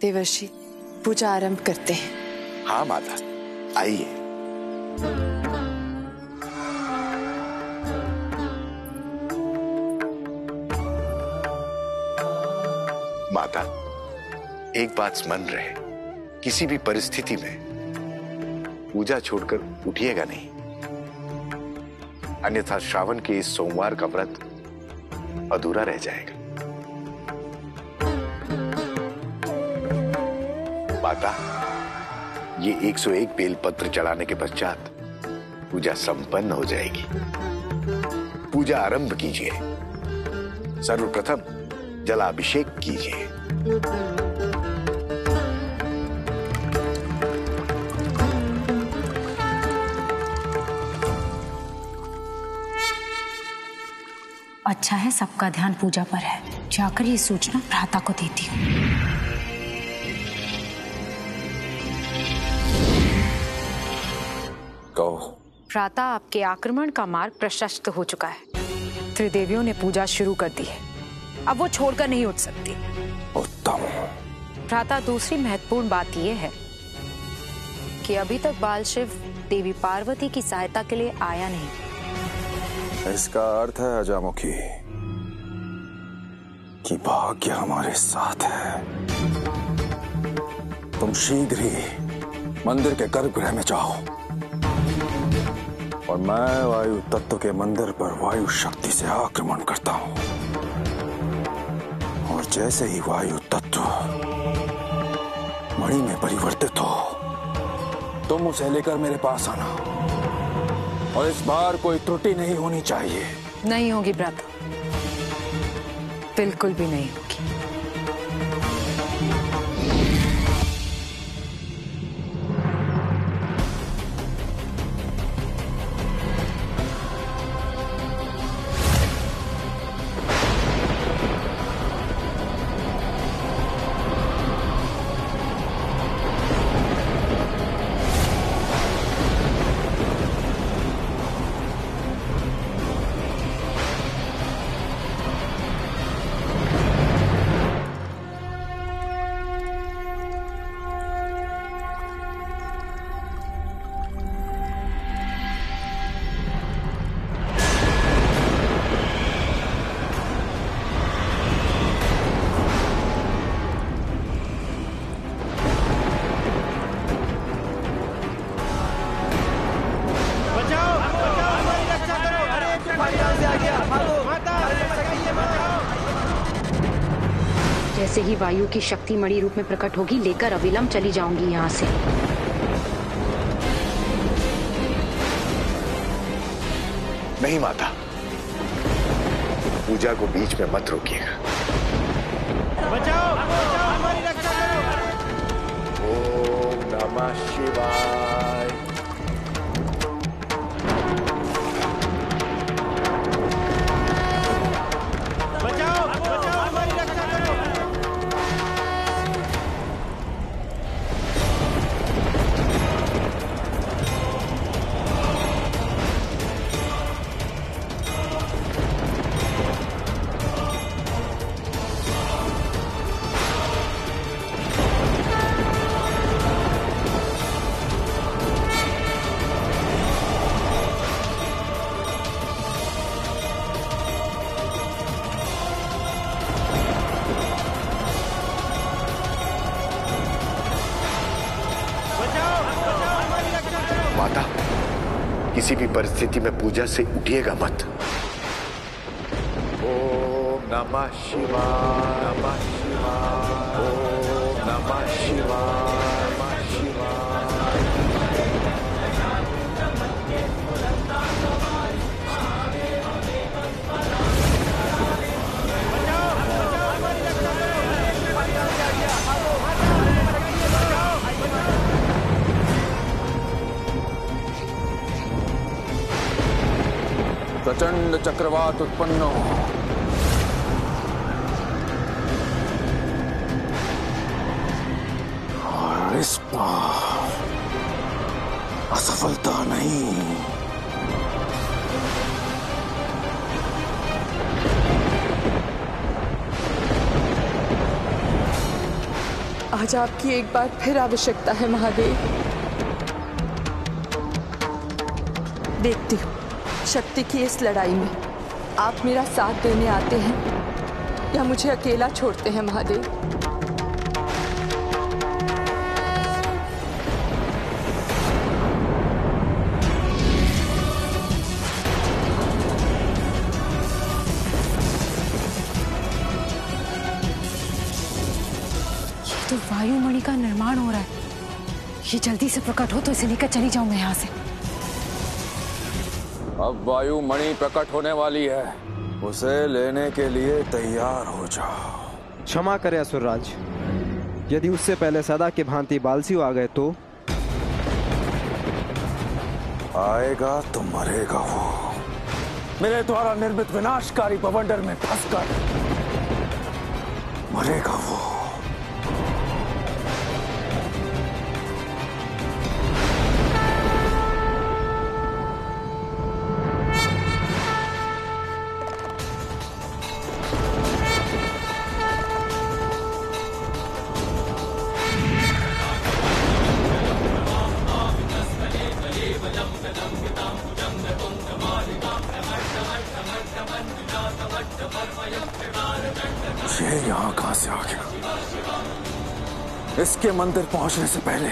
देवर्षि, पूजा आरंभ करते हैं। हाँ माता, आइए। माता, एक बात स्मरण रहे, किसी भी परिस्थिति में पूजा छोड़कर उठिएगा नहीं, अन्यथा श्रावण के इस सोमवार का व्रत अधूरा रह जाएगा। माता, ये 101 बेलपत्र चढ़ाने के पश्चात पूजा संपन्न हो जाएगी। पूजा आरंभ कीजिए। सर्वप्रथम जलाभिषेक कीजिए। अच्छा है सबका ध्यान पूजा पर है। जाकर ये सूचना भ्राता को देती हूँ। भ्राता, आपके आक्रमण का मार्ग प्रशस्त हो चुका है। त्रिदेवियों ने पूजा शुरू कर दी है, अब वो छोड़कर नहीं उठ सकती। उत्तम। भ्राता, दूसरी महत्वपूर्ण बात यह है कि अभी तक बाल शिव देवी पार्वती की सहायता के लिए आया नहीं। इसका अर्थ है अजामुखी कि भाग्य हमारे साथ है। तुम शीघ्र ही मंदिर के गर्भगृह में जाओ और मैं वायु तत्व के मंदिर पर वायु शक्ति से आक्रमण करता हूं। और जैसे ही वायु तत्व मणि में परिवर्तित हो, तुम उसे लेकर मेरे पास आना। और इस बार कोई त्रुटि नहीं होनी चाहिए। नहीं होगी भ्राता, बिल्कुल भी नहीं होगी। जैसे ही वायु की शक्ति मणि रूप में प्रकट होगी, लेकर अविलंब चली जाऊंगी यहाँ से। नहीं माता, पूजा को बीच में मत रोकिएगा। बचाओ, हमारी रक्षा करो। ओम नमः शिवाय। बचाओ, हमारी रक्षा करो। माता, किसी भी परिस्थिति में पूजा से उठिएगा मत। ओम नमः शिवाय, नमः शिवाय, ओम नमः शिवाय, नमः शिवाय। प्रचंड चक्रवात उत्पन्न हो। और इस बार असफलता नहीं। आज आपकी एक बार फिर आवश्यकता है महादेव। देखती हूँ शक्ति की इस लड़ाई में आप मेरा साथ देने आते हैं या मुझे अकेला छोड़ते हैं महादेव। तो वायुमणि का निर्माण हो रहा है। ये जल्दी से प्रकट हो तो इसे लेकर चली जाऊं मैं यहाँ से। अब वायुमणि प्रकट होने वाली है, उसे लेने के लिए तैयार हो जाओ। क्षमा करे असुरराज, यदि उससे पहले सदा की भांति बालसियो आ गए तो? आएगा तो मरेगा वो, मेरे द्वारा निर्मित विनाशकारी बवंडर में फंसकर मरेगा वो। ये यहाँ कहां से आ गया? इसके मंदिर पहुंचने से पहले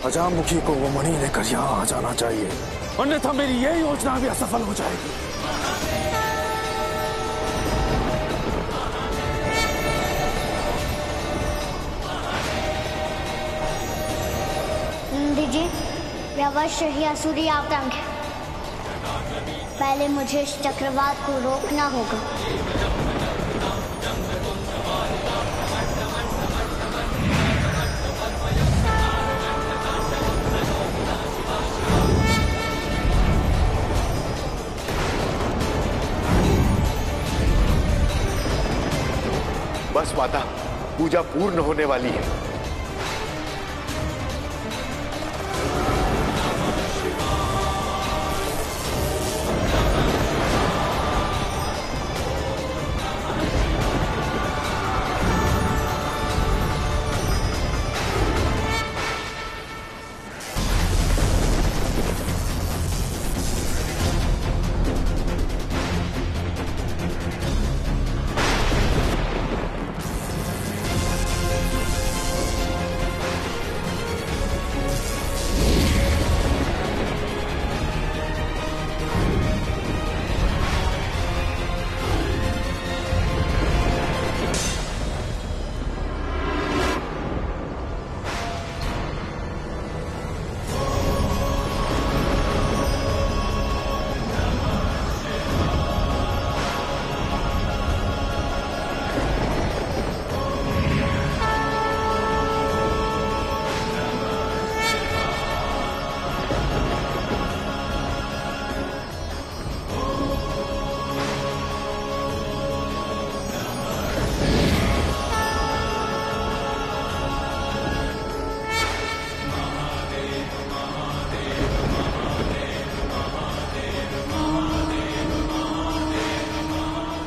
अजामुखी को वो मणि लेकर यहाँ आ जाना चाहिए, अन्यथा मेरी ये योजना भी असफल हो जाएगी। नंदी जी, अवश्य ही असुरी आतंक है। पहले मुझे इस चक्रवात को रोकना होगा। बस माता, पूजा पूर्ण होने वाली है।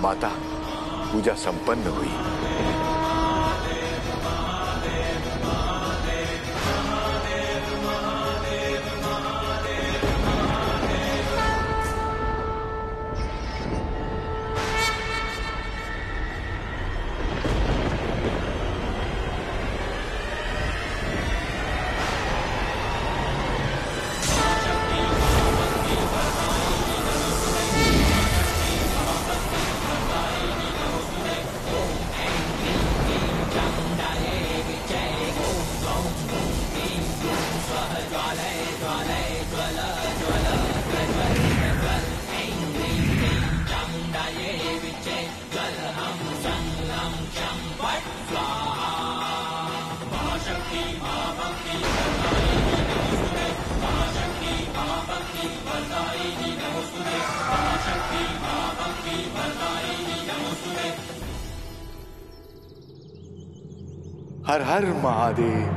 माता, पूजा संपन्न हुई। हर हर महादेव।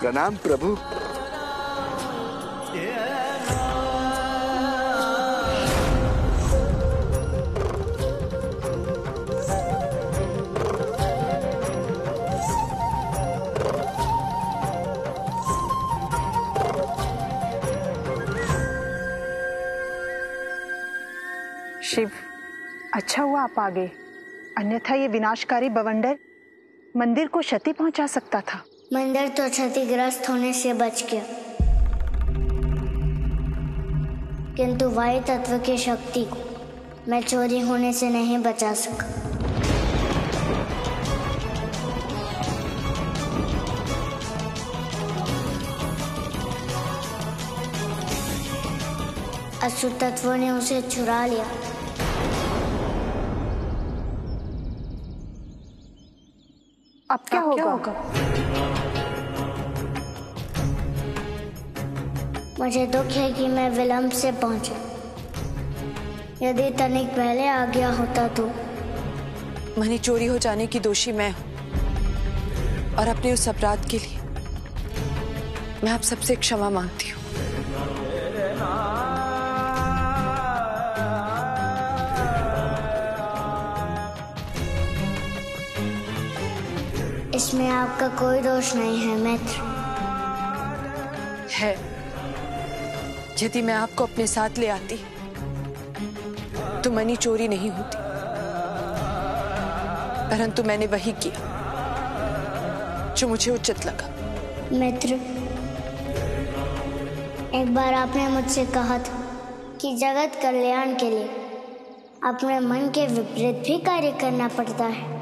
प्रणाम प्रभु। शिव, अच्छा हुआ आप आ गए, अन्यथा ये विनाशकारी बवंडर मंदिर को क्षति पहुंचा सकता था। मंदिर तो क्षतिग्रस्त होने से बच गया, किंतु वायु तत्व की शक्ति को मैं चोरी होने से नहीं बचा सका। असुर तत्वों ने उसे चुरा लिया। अब क्या होगा? मुझे दुख है कि मैं विलंब से पहुंचा। यदि तनिक पहले आ गया होता तो। मणि चोरी हो जाने की दोषी मैं हूं और अपने उस अपराध के लिए मैं आप सबसे क्षमा मांगती हूँ। इसमें आपका कोई दोष नहीं है मित्र। है, यदि मैं आपको अपने साथ ले आती तो मणि चोरी नहीं होती, परंतु मैंने वही किया जो मुझे उचित लगा। मित्र, एक बार आपने मुझसे कहा था कि जगत कल्याण के लिए अपने मन के विपरीत भी कार्य करना पड़ता है।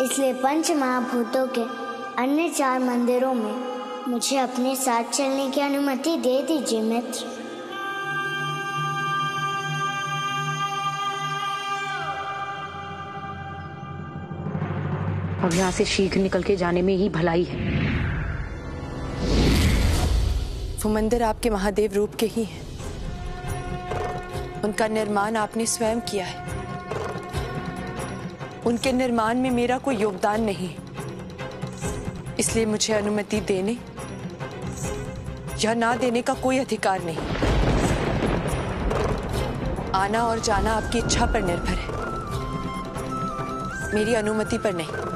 इसलिए पंच महाभूतों के अन्य 4 मंदिरों में मुझे अपने साथ चलने की अनुमति दे दीजिए मित्र। अब यहाँ से शीघ्र निकल के जाने में ही भलाई है। वो मंदिर आपके महादेव रूप के ही हैं। उनका निर्माण आपने स्वयं किया है। उनके निर्माण में मेरा कोई योगदान नहीं, इसलिए मुझे अनुमति देने या ना देने का कोई अधिकार नहीं। आना और जाना आपकी इच्छा पर निर्भर है, मेरी अनुमति पर नहीं।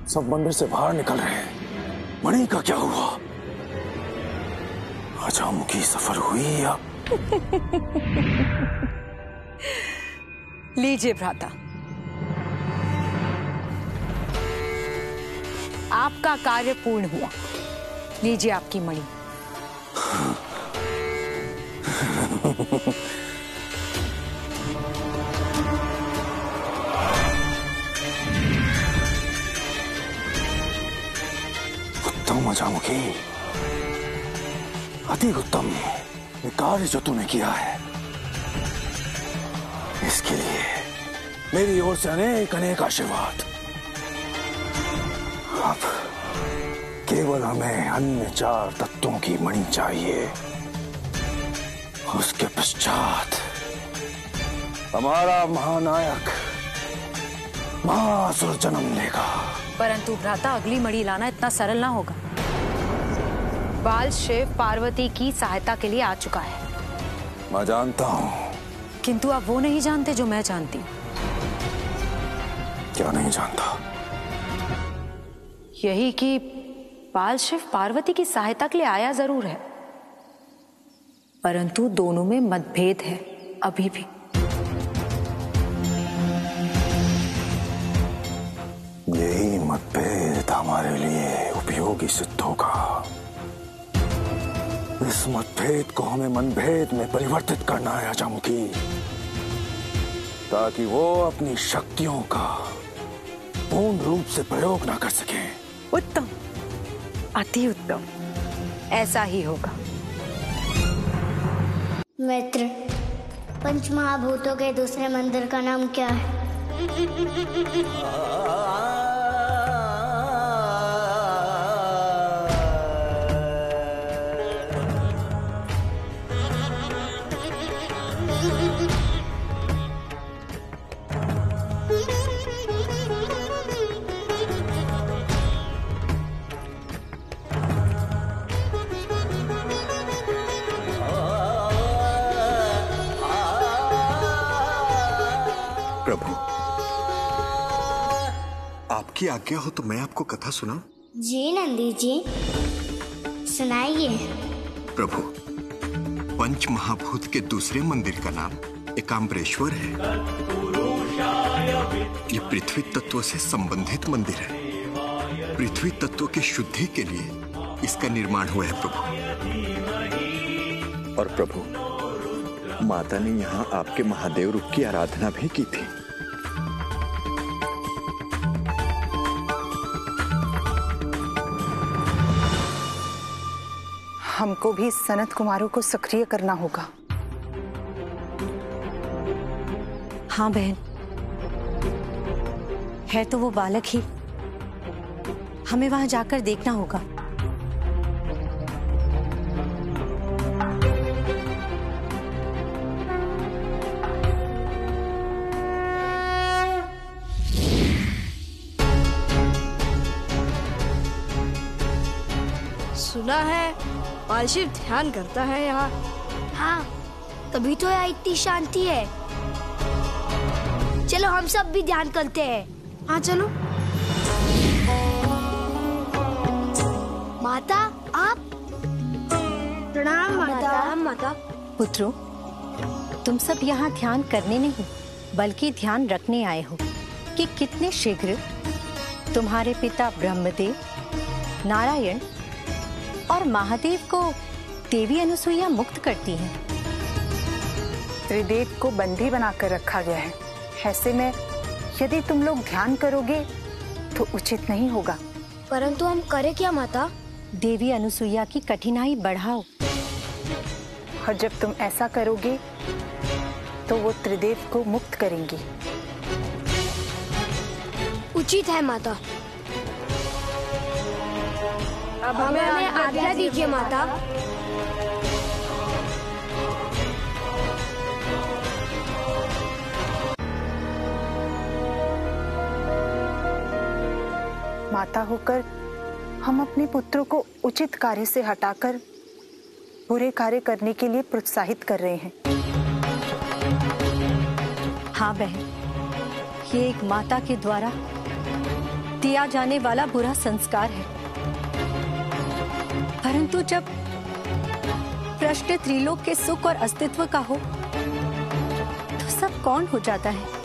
सब मंदिर से बाहर निकल रहे हैं। मणि का क्या हुआ? अजामुखी सफर हुई या? लीजिए भ्राता, आपका कार्य पूर्ण हुआ। लीजिए आपकी मणि। उत्तम अजामुखी, अति उत्तम ये कार्य जो तूने किया है, इसके लिए मेरी ओर से अनेक अनेक आशीर्वाद। अब केवल हमें अन्य 4 तत्वों की मणि चाहिए। उसके पश्चात हमारा महानायक महासुर जन्म लेगा। परंतु भ्राता, अगली मणि लाना इतना सरल ना होगा। बाल शिव पार्वती की सहायता के लिए आ चुका है। मैं जानता हूं, किंतु आप वो नहीं जानते जो मैं जानती हूँ। क्या नहीं जानता? यही कि बाल शिव पार्वती की सहायता के लिए आया जरूर है, परंतु दोनों में मतभेद है अभी भी। यही मतभेद हमारे लिए उपयोगी सिद्ध होगा। इस मतभेद को हमें मनभेद में परिवर्तित करना है अजमुखी, ताकि वो अपनी शक्तियों का पूर्ण रूप से प्रयोग ना कर सके। उत्तम, अति उत्तम, ऐसा ही होगा। मित्र, पंचमहाभूतों के दूसरे मंदिर का नाम क्या है? प्रभु, आपकी आज्ञा हो तो मैं आपको कथा सुनाऊं? जी नंदी जी, सुनाइए। प्रभु, पंच महाभूत के दूसरे मंदिर का नाम एकाम्बरेश्वर है। ये पृथ्वी तत्व से संबंधित मंदिर है। पृथ्वी तत्व की शुद्धि के लिए इसका निर्माण हुआ है प्रभु। और प्रभु, माता ने यहाँ आपके महादेव रूप की आराधना भी की थी। हमको भी सनत कुमारों को सक्रिय करना होगा। हाँ बहन, है तो वो बालक ही, हमें वहां जाकर देखना होगा। सुना है बालशिव ध्यान करता है यहाँ। हाँ, तभी तो यहाँ इतनी शांति है। चलो हम सब भी ध्यान करते हैं। हाँ चलो। माता, आप? प्रणाम माता। माता। पुत्रों, तुम सब यहाँ ध्यान करने नहीं बल्कि ध्यान रखने आए हो कि कितने शीघ्र तुम्हारे पिता ब्रह्मदेव, नारायण और महादेव को देवी अनुसुईया मुक्त करती हैं। त्रिदेव को बंदी बनाकर रखा गया है। ऐसे में यदि तुम लोग ध्यान करोगे तो उचित नहीं होगा। परंतु हम करें क्या माता? देवी अनुसुईया की कठिनाई बढ़ाओ। और जब तुम ऐसा करोगे तो वो त्रिदेव को मुक्त करेंगी। उचित है माता। अब हमें आज्ञा दीजिए माता। माता होकर हम अपने पुत्रों को उचित कार्य से हटाकर बुरे कार्य करने के लिए प्रोत्साहित कर रहे हैं। हाँ बहन, ये एक माता के द्वारा दिया जाने वाला बुरा संस्कार है। परंतु जब प्रश्न त्रिलोक के सुख और अस्तित्व का हो तो सब कौन हो जाता है।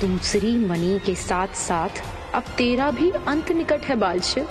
दूसरी मणि के साथ साथ अब तेरा भी अंत निकट है बालशिव।